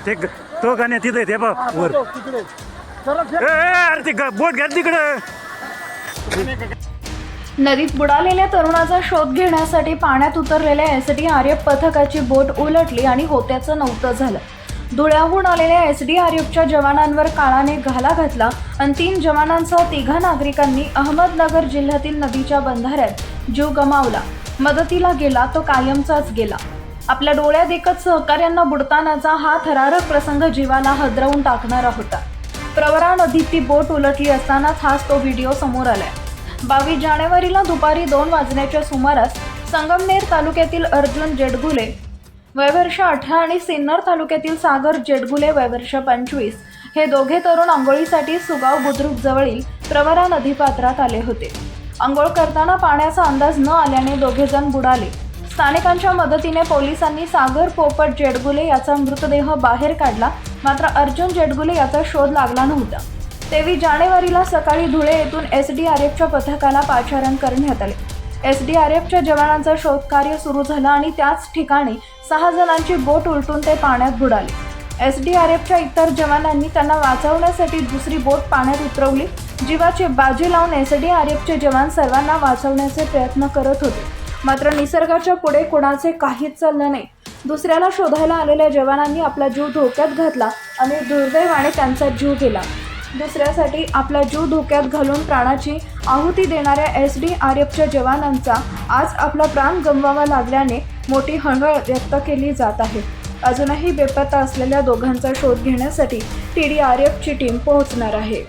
ते तो गाण्या तिथे ते बा वर अरे ते बोट घ्या तिकडं. नदीत बुडालेल्या तरुणाचा शोध घेण्यासाठी पाण्यात उतरलेल्या एसडीआरएफ पथकाची बोट उलटली आणि होत्याचं नव्हतं झालं. धुळ्याहून आलेल्या एसडीआरएफच्या जवानांवर काळाने घाला घातला आणि 3 जवानांसह 3 नागरिकांनी अहमदनगर जिल्ह्यातील नदीच्या बंधाऱ्यात जीव गमावला. मदतीला गेला तो कायमचाच गेला. आपल्या डोळ्यात देखत सहकार्यांना बुडतानाचा हा थरारक प्रसंग जीवाला हादरवून टाकणारा होता. प्रवरा नदीत ती बोट उलटली असतानाच हाच तो व्हिडिओ समोर आलाय. 22 जानेवारीला दुपारी 2 वाजण्याच्या सुमारास संगमनेर तालुक्यातील अर्जुन जेडगुले वय वर्ष 18 आणि सिन्नर तालुक्यातील सागर जेडगुले वय वर्ष 25 हे दोघे तरुण आंघोळीसाठी सुगाव बुद्रुक जवळील प्रवरा नदीपात्रात आले होते. आंघोळ करताना पाण्याचा अंदाज न आल्याने दोघेजण बुडाले. स्थानिकांच्या मदतीने पोलिसांनी सागर पोपट जेडगुले याचा मृतदेह बाहेर काढला. मात्र अर्जुन जेडगुले याचा शोध लागला नव्हता. 23 जानेवारीला सकाळी धुळे येथून एसडीआरएफच्या पथकाला पाचारण करण्यात आले. एसडीआरएफच्या जवानांचा शोधकार्य सुरू झालं आणि त्याच ठिकाणी 6 जणांची बोट उलटून ते पाण्यात बुडाले. एसडीआरएफच्या इतर जवानांनी त्यांना वाचवण्यासाठी दुसरी बोट पाण्यात उतरवली. जीवाची बाजी लावून एसडीआरएफचे जवान सर्वांना वाचवण्याचे प्रयत्न करत होते. मात्र निसर्गाच्या पुढे कोणाचे काहीच चाललं नाही. दुसऱ्याला शोधायला आलेल्या जवानांनी आपला जीव धोक्यात घातला आणि दुर्दैवाने त्यांचा जीव गेला. दुसऱ्यासाठी आपला जीव धोक्यात घालून प्राणाची आहुती देणाऱ्या एसडीआरएफच्या जवानांचा आज आपला प्राण गमवावा लागल्याने मोठी हळहळ व्यक्त केली जात आहे. अजूनही बेपत्ता असलेल्या दोघांचा शोध घेण्यासाठी TDRFची टीम पोहोचणार आहे.